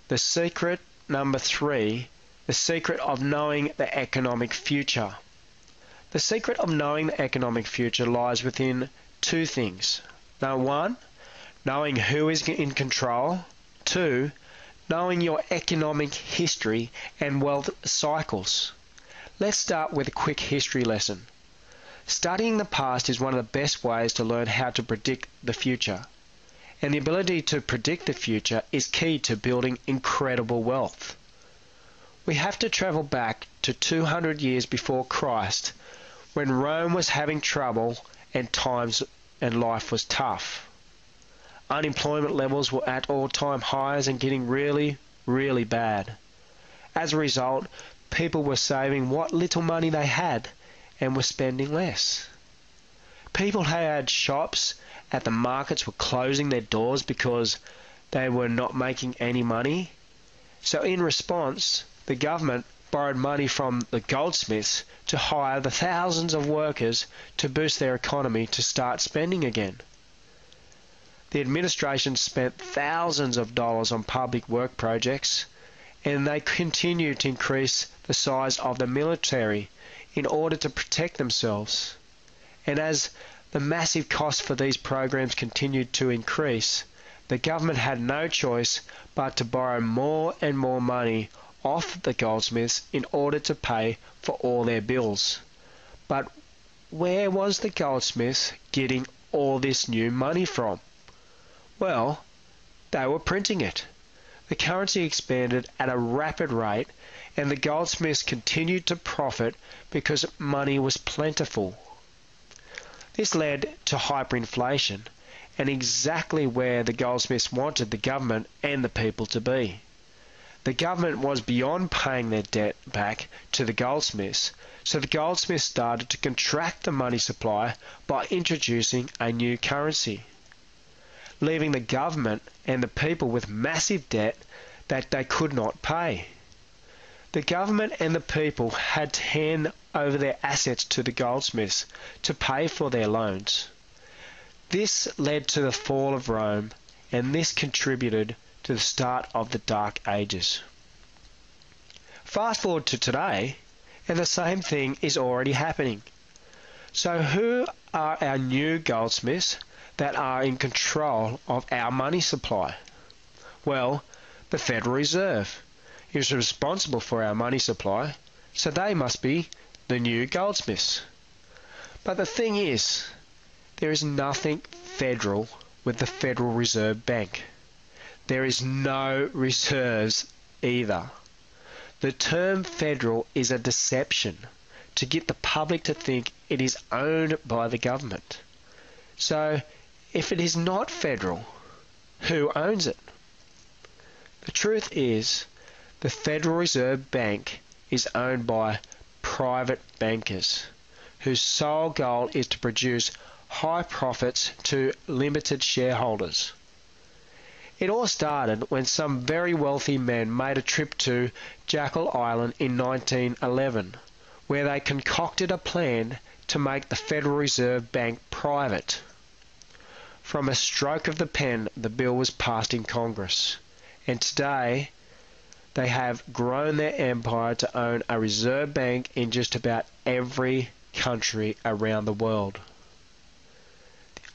The secret number 3, the secret of knowing the economic future. The secret of knowing the economic future lies within 2 things. Number 1, knowing who is in control. 2, knowing your economic history and wealth cycles. Let's start with a quick history lesson. Studying the past is one of the best ways to learn how to predict the future. And the ability to predict the future is key to building incredible wealth. We have to travel back to 200 years before Christ, when Rome was having trouble and times and life was tough. Unemployment levels were at all-time highs and getting really, really bad. As a result, people were saving what little money they had and were spending less. People who had shops at the markets were closing their doors because they were not making any money. So in response, the government borrowed money from the goldsmiths to hire the thousands of workers to boost their economy to start spending again. The administration spent thousands of dollars on public work projects, and they continued to increase the size of the military in order to protect themselves. And as the massive cost for these programs continued to increase, the government had no choice but to borrow more and more money off the goldsmiths in order to pay for all their bills. But where was the goldsmiths getting all this new money from? Well, they were printing it. The currency expanded at a rapid rate, and the goldsmiths continued to profit because money was plentiful. This led to hyperinflation, and exactly where the goldsmiths wanted the government and the people to be. The government was beyond paying their debt back to the goldsmiths, so the goldsmiths started to contract the money supply by introducing a new currency, leaving the government and the people with massive debt that they could not pay. The government and the people had to hand over their assets to the goldsmiths to pay for their loans. This led to the fall of Rome, and this contributed to the start of the Dark Ages. Fast forward to today, and the same thing is already happening. So who are our new goldsmiths that are in control of our money supply? Well, the Federal Reserve is responsible for our money supply, so they must be the new goldsmiths. But the thing is, there is nothing federal with the Federal Reserve Bank. There is no reserves either. The term federal is a deception to get the public to think it is owned by the government. So, if it is not federal, who owns it? The truth is, the Federal Reserve Bank is owned by private bankers whose sole goal is to produce high profits to limited shareholders. It all started when some very wealthy men made a trip to Jekyll Island in 1911, where they concocted a plan to make the Federal Reserve Bank private. From a stroke of the pen, the bill was passed in Congress, and today they have grown their empire to own a reserve bank in just about every country around the world.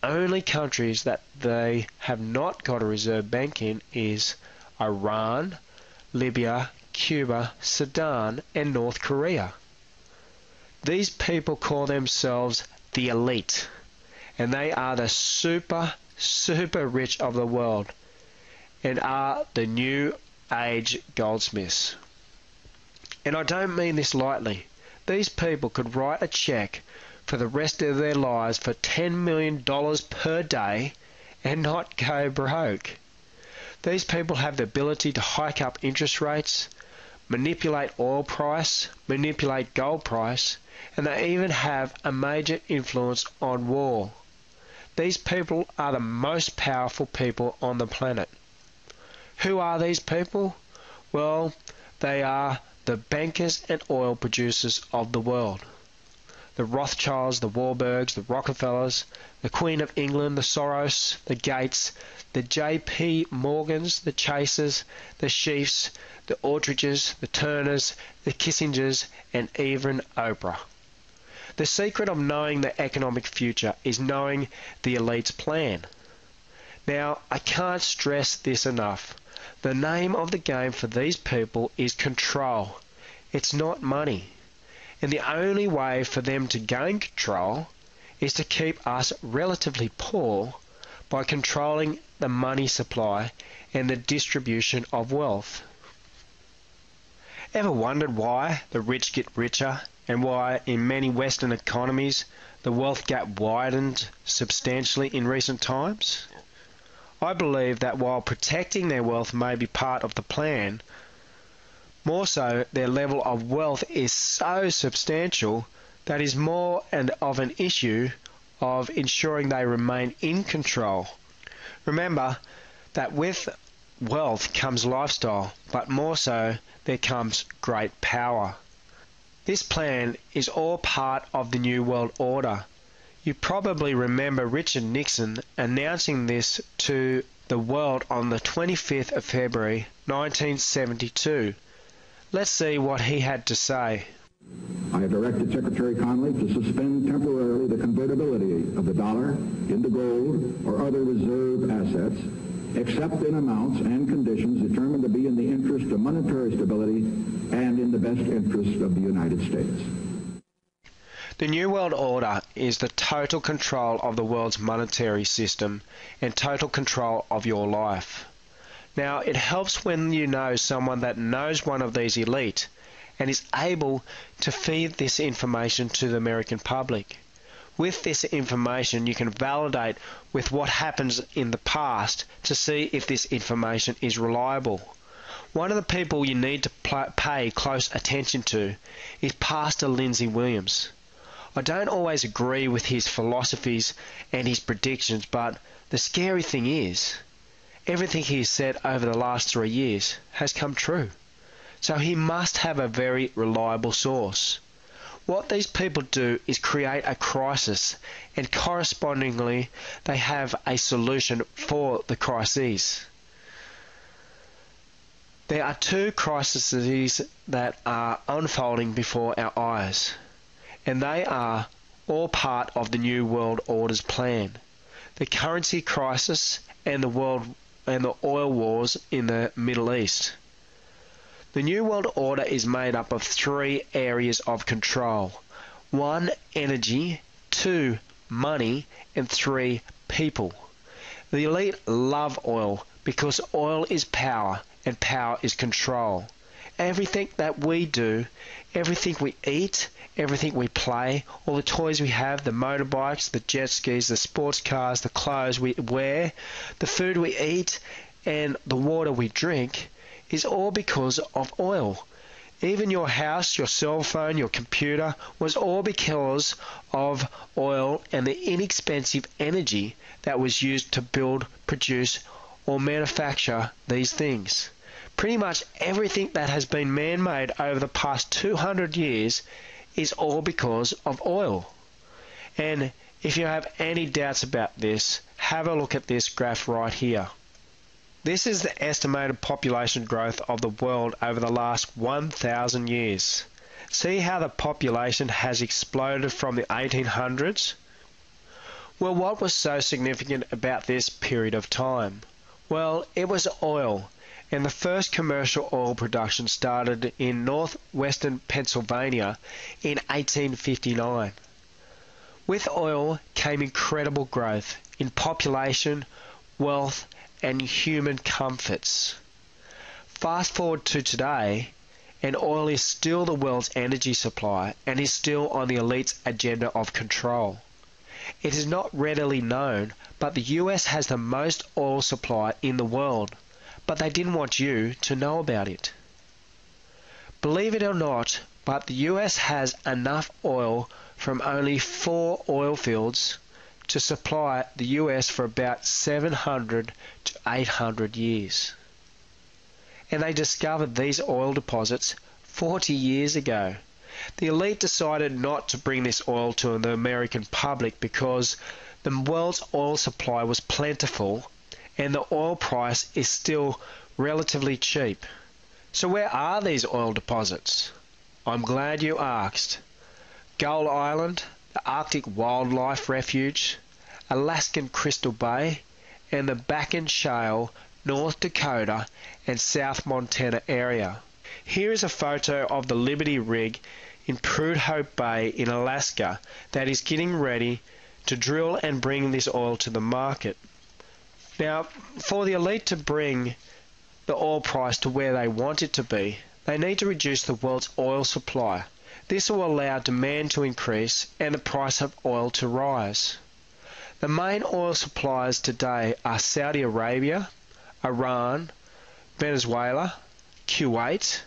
The only countries that they have not got a reserve bank in is Iran, Libya, Cuba, Sudan, and North Korea. These people call themselves the elite, and they are the super rich of the world, and are the new age goldsmiths. And I don't mean this lightly. These people could write a check for the rest of their lives for $10 million per day and not go broke. These people have the ability to hike up interest rates, manipulate oil price, manipulate gold price, and they even have a major influence on war. These people are the most powerful people on the planet. Who are these people? Well, they are the bankers and oil producers of the world. the Rothschilds, the Warburgs, the Rockefellers, the Queen of England, the Soros, the Gates, the J.P. Morgans, the Chasers, the Schieffs, the Aldriches, the Turners, the Kissingers, and even Oprah. The secret of knowing the economic future is knowing the elite's plan. Now, I can't stress this enough. The name of the game for these people is control. It's not money. And the only way for them to gain control is to keep us relatively poor by controlling the money supply and the distribution of wealth. Ever wondered why the rich get richer and why in many Western economies the wealth gap widened substantially in recent times? I believe that while protecting their wealth may be part of the plan, more so their level of wealth is so substantial that is more of an issue of ensuring they remain in control. Remember that with wealth comes lifestyle, but more so there comes great power. This plan is all part of the New World Order. You probably remember Richard Nixon announcing this to the world on the 25th of February 1972. Let's see what he had to say. I have directed Secretary Connally to suspend temporarily the convertibility of the dollar into gold or other reserve assets, except in amounts and conditions determined to be in the interest of monetary stability and in the best interest of the United States. The New World Order is the total control of the world's monetary system and total control of your life. Now, it helps when you know someone that knows one of these elite and is able to feed this information to the American public. With this information, you can validate with what happens in the past to see if this information is reliable. One of the people you need to pay close attention to is Pastor Lindsay Williams. I don't always agree with his philosophies and his predictions, but the scary thing is, everything he has said over the last 3 years has come true. So he must have a very reliable source. What these people do is create a crisis, and correspondingly they have a solution for the crises. There are two crises that are unfolding before our eyes, and they are all part of the New World Order's plan. The currency crisis and the oil wars in the Middle East. The New World Order is made up of 3 areas of control. 1, energy, 2, money, and 3, people. The elite love oil because oil is power and power is control. Everything that we do, everything we eat, everything we play, all the toys we have, the motorbikes, the jet skis, the sports cars, the clothes we wear, the food we eat, and the water we drink is all because of oil. Even your house, your cell phone, your computer was all because of oil and the inexpensive energy that was used to build, produce, or manufacture these things. Pretty much everything that has been man-made over the past 200 years is all because of oil. And if you have any doubts about this, have a look at this graph right here. This is the estimated population growth of the world over the last 1,000 years. See how the population has exploded from the 1800s? Well, what was so significant about this period of time? Well, it was oil, and the first commercial oil production started in northwestern Pennsylvania in 1859. With oil came incredible growth in population, wealth, and human comforts. Fast forward to today, and oil is still the world's energy supply and is still on the elite's agenda of control. It is not readily known, but the US has the most oil supply in the world, but they didn't want you to know about it. Believe it or not, but the US has enough oil from only 4 oil fields to supply the US for about 700 to 800 years. And they discovered these oil deposits 40 years ago. The elite decided not to bring this oil to the American public because the world's oil supply was plentiful and the oil price is still relatively cheap. So where are these oil deposits? I'm glad you asked. Gull Island, the Arctic Wildlife Refuge, Alaskan Crystal Bay, and the Bakken Shale, North Dakota and South Montana area. Here is a photo of the Liberty rig in Prudhoe Bay in Alaska that is getting ready to drill and bring this oil to the market. Now, for the elite to bring the oil price to where they want it to be, they need to reduce the world's oil supply. This will allow demand to increase and the price of oil to rise. The main oil suppliers today are Saudi Arabia, Iran, Venezuela, Kuwait,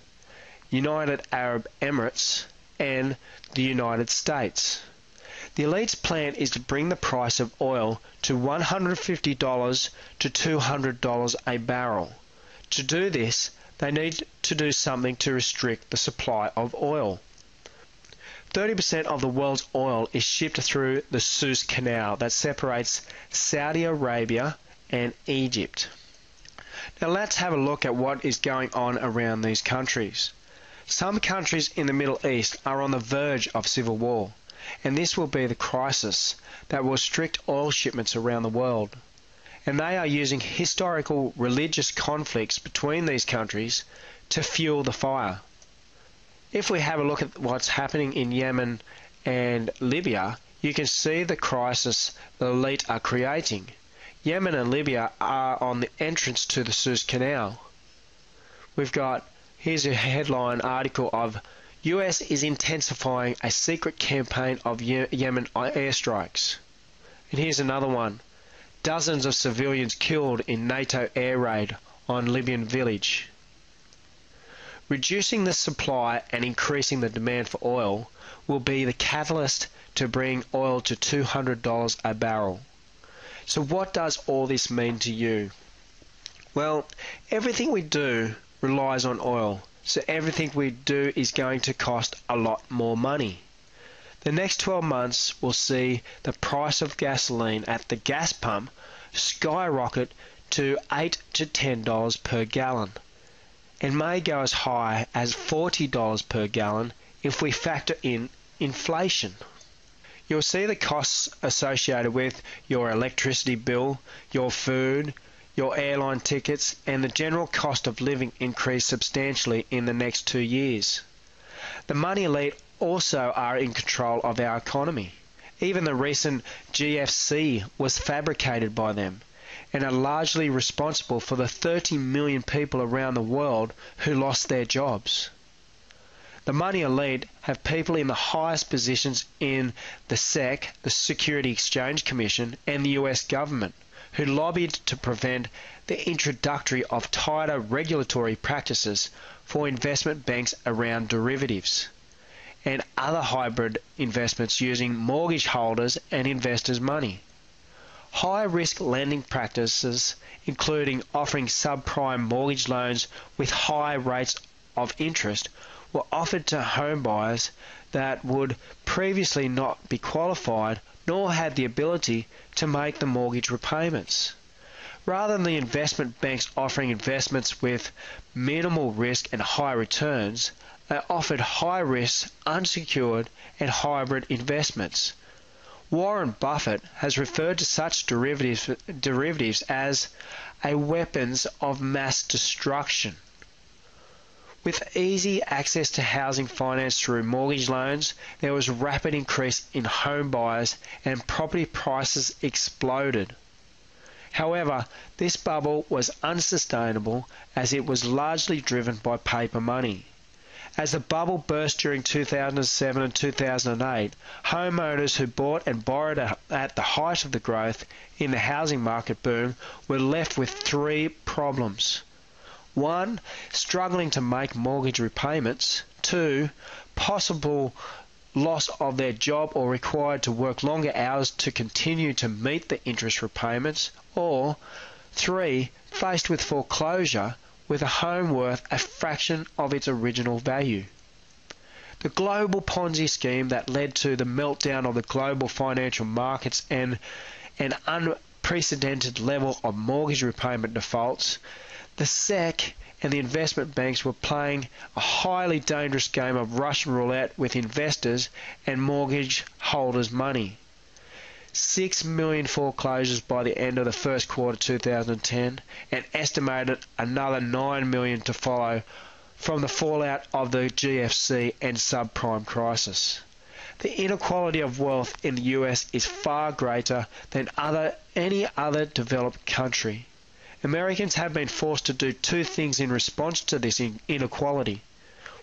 United Arab Emirates, and the United States. The elite's plan is to bring the price of oil to $150 to $200 a barrel. To do this, they need to do something to restrict the supply of oil. 30% of the world's oil is shipped through the Suez Canal that separates Saudi Arabia and Egypt. Now let's have a look at what is going on around these countries. Some countries in the Middle East are on the verge of civil war, and this will be the crisis that will restrict oil shipments around the world. And they are using historical religious conflicts between these countries to fuel the fire. If we have a look at what's happening in Yemen and Libya, you can see the crisis the elite are creating. Yemen and Libya are on the entrance to the Suez Canal. Here's a headline article of US is intensifying a secret campaign of Yemen airstrikes. And here's another one. Dozens of civilians killed in NATO air raid on Libyan village. Reducing the supply and increasing the demand for oil will be the catalyst to bring oil to $200 a barrel. So what does all this mean to you? Well, everything we do relies on oil, so everything we do is going to cost a lot more money. The next 12 months will see the price of gasoline at the gas pump skyrocket to $8 to $10 per gallon, and may go as high as $40 per gallon if we factor in inflation. You'll see the costs associated with your electricity bill, your food, your airline tickets, and the general cost of living increase substantially in the next 2 years. The money elite also are in control of our economy. Even the recent GFC was fabricated by them and are largely responsible for the 30 million people around the world who lost their jobs. The money elite have people in the highest positions in the SEC, the Security Exchange Commission, and the US government, who lobbied to prevent the introduction of tighter regulatory practices for investment banks around derivatives and other hybrid investments using mortgage holders' and investors' money. High-risk lending practices, including offering subprime mortgage loans with high rates of interest, were offered to home buyers that would previously not be qualified nor had the ability to make the mortgage repayments. Rather than the investment banks offering investments with minimal risk and high returns, they offered high-risk, unsecured, and hybrid investments. Warren Buffett has referred to such derivatives as a weapons of mass destruction. With easy access to housing finance through mortgage loans, there was a rapid increase in home buyers and property prices exploded. However, this bubble was unsustainable as it was largely driven by paper money. As the bubble burst during 2007 and 2008, homeowners who bought and borrowed at the height of the growth in the housing market boom were left with three problems. 1. Struggling to make mortgage repayments. 2. Possible loss of their job or required to work longer hours to continue to meet the interest repayments. Or 3. Faced with foreclosure with a home worth a fraction of its original value. The global Ponzi scheme that led to the meltdown of the global financial markets and an unprecedented level of mortgage repayment defaults, the SEC and the investment banks were playing a highly dangerous game of Russian roulette with investors and mortgage holders' money. 6 million foreclosures by the end of the first quarter 2010, and estimated another 9 million to follow from the fallout of the GFC and subprime crisis. The inequality of wealth in the US is far greater than any other developed country. Americans have been forced to do two things in response to this inequality.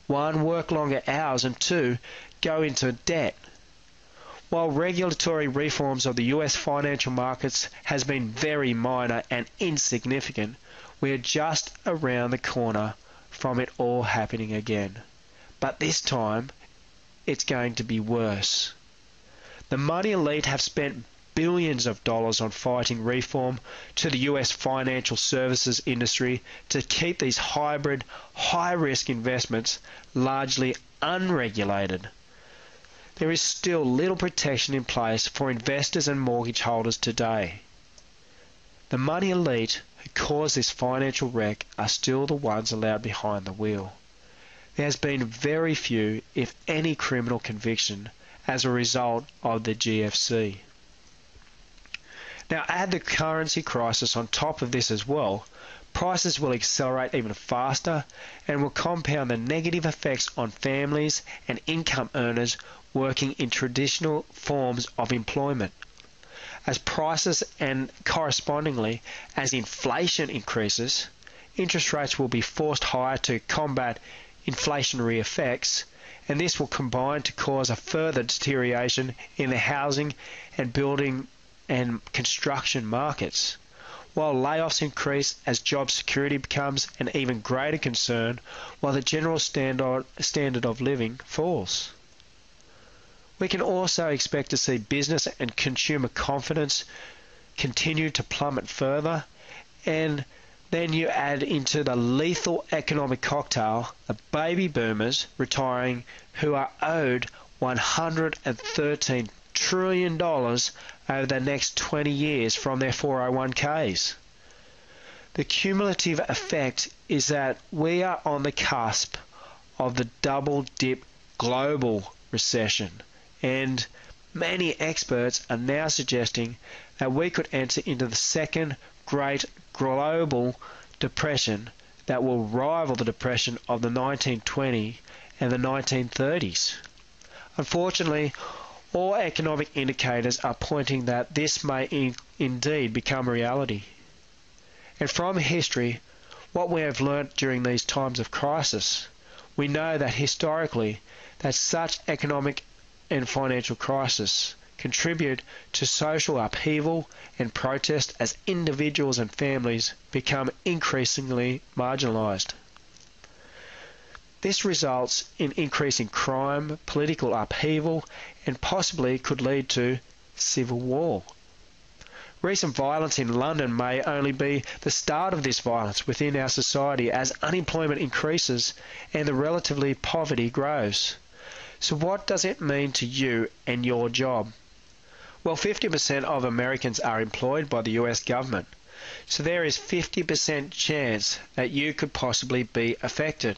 One, work longer hours, and two, go into debt. While regulatory reforms of the US financial markets has been very minor and insignificant, we are just around the corner from it all happening again. But this time, it's going to be worse. The money elite have spent billions of dollars on fighting reform to the US financial services industry to keep these hybrid, high-risk investments largely unregulated. There is still little protection in place for investors and mortgage holders today. The money elite who caused this financial wreck are still the ones allowed behind the wheel. There has been very few, if any, criminal conviction as a result of the GFC. Now add the currency crisis on top of this as well. Prices will accelerate even faster and will compound the negative effects on families and income earners working in traditional forms of employment. As prices and correspondingly as inflation increases, interest rates will be forced higher to combat inflationary effects, and this will combine to cause a further deterioration in the housing and building and construction markets, while layoffs increase as job security becomes an even greater concern, while the general standard of living falls. We can also expect to see business and consumer confidence continue to plummet further, and then you add into the lethal economic cocktail the baby boomers retiring who are owed $113 trillion over the next 20 years from their 401ks. The cumulative effect is that we are on the cusp of the double-dip global recession, and many experts are now suggesting that we could enter into the second great global depression that will rival the depression of the 1920s and the 1930s. Unfortunately, all economic indicators are pointing that this may indeed become reality. And from history, what we have learnt during these times of crisis, we know that historically that such economic and financial crisis contribute to social upheaval and protest as individuals and families become increasingly marginalised. This results in increasing crime, political upheaval, and possibly could lead to civil war. Recent violence in London may only be the start of this violence within our society as unemployment increases and the relatively poverty grows. So what does it mean to you and your job? Well, 50% of Americans are employed by the US government, so there is 50% chance that you could possibly be affected.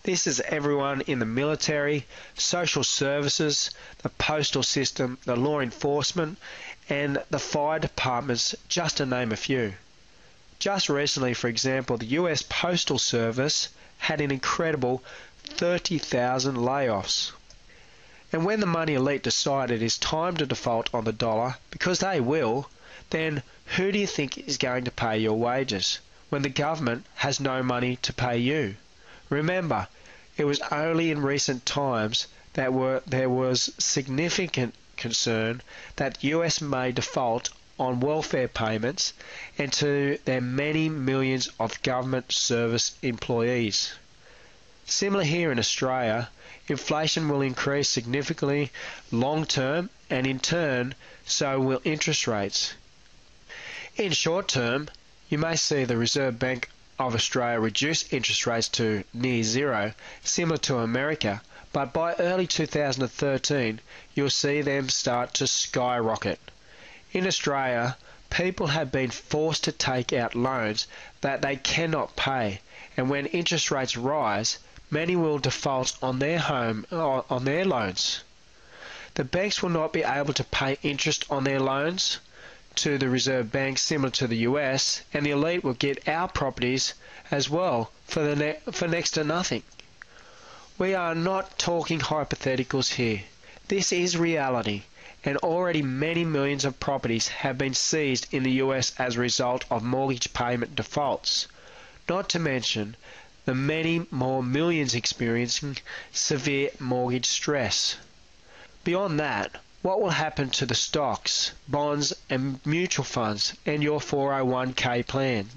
This is everyone in the military, social services, the postal system, the law enforcement, and the fire departments, just to name a few. Just recently, for example, the US Postal Service had an incredible 30,000 layoffs. And when the money elite decide it is time to default on the dollar, because they will, then who do you think is going to pay your wages when the government has no money to pay you? Remember, it was only in recent times that there was significant concern that the US may default on welfare payments and to their many millions of government service employees. Similar here in Australia, inflation will increase significantly long term, and in turn, so will interest rates. In short term, you may see the Reserve Bank of Australia reduce interest rates to near zero, similar to America, but by early 2013 you'll see them start to skyrocket. In Australia, people have been forced to take out loans that they cannot pay, and when interest rates rise, many will default on their loans. The banks will not be able to pay interest on their loans to the Reserve Bank, similar to the US, and the elite will get our properties as well for next to nothing. We are not talking hypotheticals here. This is reality, and already many millions of properties have been seized in the US as a result of mortgage payment defaults, not to mention the many more millions experiencing severe mortgage stress. Beyond that, what will happen to the stocks, bonds and mutual funds and your 401k plan?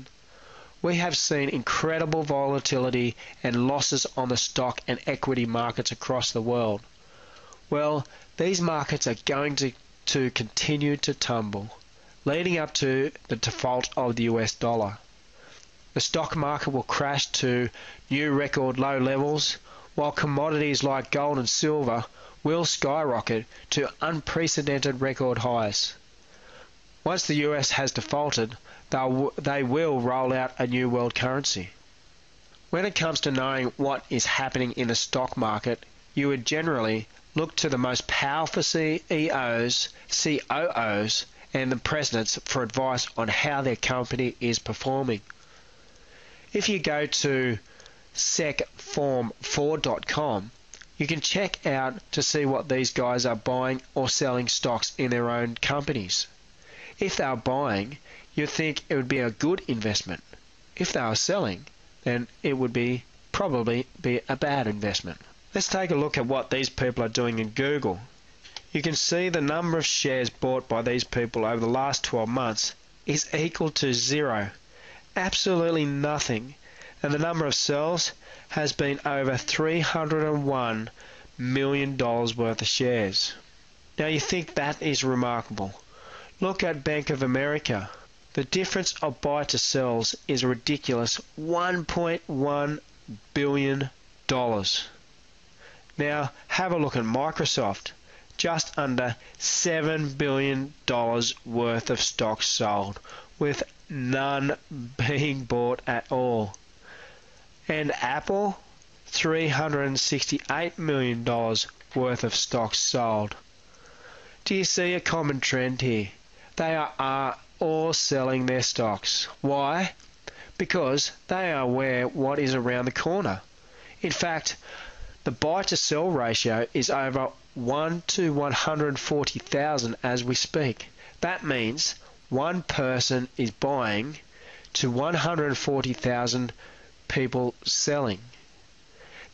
We have seen incredible volatility and losses on the stock and equity markets across the world. Well, these markets are going to continue to tumble, leading up to the default of the US dollar. The stock market will crash to new record low levels, while commodities like gold and silver will skyrocket to unprecedented record highs. Once the US has defaulted, they will roll out a new world currency. When it comes to knowing what is happening in the stock market, you would generally look to the most powerful CEOs, COOs, and the presidents for advice on how their company is performing. If you go to secform4.com, you can check out to see what these guys are buying or selling stocks in their own companies. If they are buying, you'd think it would be a good investment. If they are selling, then it would probably be a bad investment. Let's take a look at what these people are doing in Google. You can see the number of shares bought by these people over the last 12 months is equal to zero. Absolutely nothing. And the number of sales has been over $301 million worth of shares. Now you think that is remarkable. Look at Bank of America. The difference of buy to sells is a ridiculous $1.1 billion. Now have a look at Microsoft. Just under $7 billion worth of stocks sold, with none being bought at all. And Apple, $368 million worth of stocks sold. Do you see a common trend here? They are all selling their stocks. Why? Because they are aware what is around the corner. In fact, the buy to sell ratio is over 1 to 140,000 as we speak. That means one person is buying to 140,000 people selling.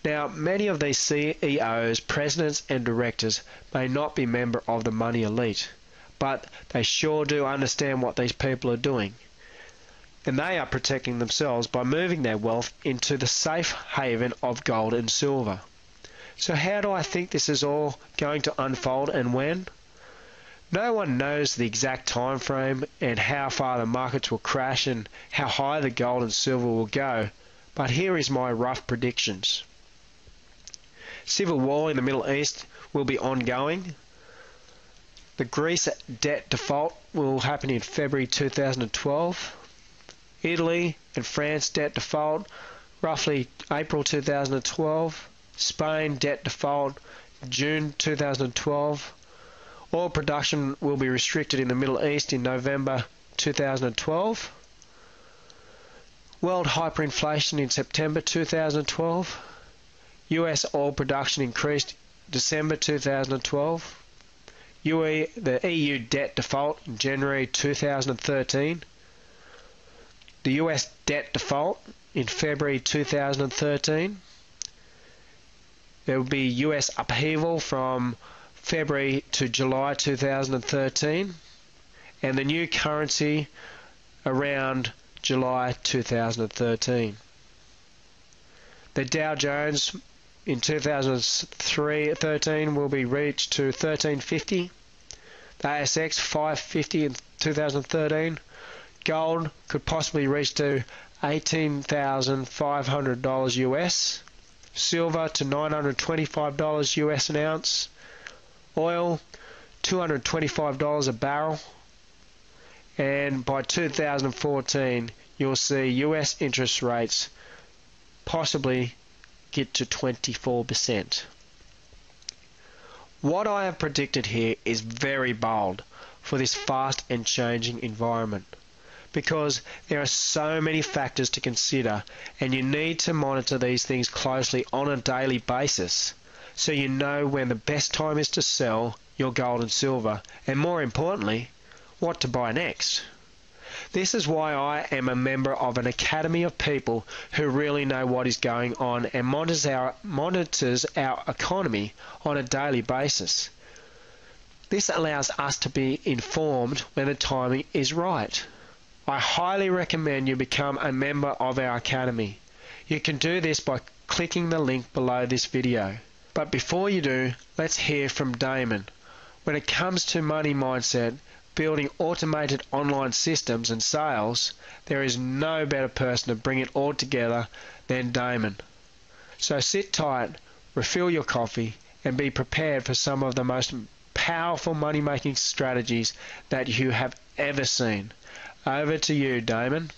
Now, many of these CEOs, presidents and directors may not be members of the money elite, but they sure do understand what these people are doing. And they are protecting themselves by moving their wealth into the safe haven of gold and silver. So how do I think this is all going to unfold and when? No one knows the exact time frame and how far the markets will crash and how high the gold and silver will go, but here is my rough predictions. Civil war in the Middle East will be ongoing. The Greece debt default will happen in February 2012. Italy and France debt default roughly April 2012. Spain debt default June 2012. Oil production will be restricted in the Middle East in November 2012. World hyperinflation in September 2012. US oil production increased December 2012. The EU debt default in January 2013. The US debt default in February 2013. There will be US upheaval from February to July 2013, and the new currency around July 2013. The Dow Jones in 2013 will be reached to 1350. The ASX 550 in 2013. Gold could possibly reach to $18,500 US. silver to $925 US an ounce, oil $225 a barrel, and by 2014 you'll see US interest rates possibly get to 24%. What I have predicted here is very bold for this fast and changing environment, because there are so many factors to consider, and you need to monitor these things closely on a daily basis so you know when the best time is to sell your gold and silver, and more importantly, what to buy next. This is why I am a member of an academy of people who really know what is going on and monitors our economy on a daily basis. This allows us to be informed when the timing is right. I highly recommend you become a member of our academy. You can do this by clicking the link below this video. But before you do, let's hear from Damon. When it comes to money mindset, building automated online systems and sales, there is no better person to bring it all together than Damon. So sit tight, refill your coffee, and be prepared for some of the most powerful money-making strategies that you have ever seen. Over to you, Damon.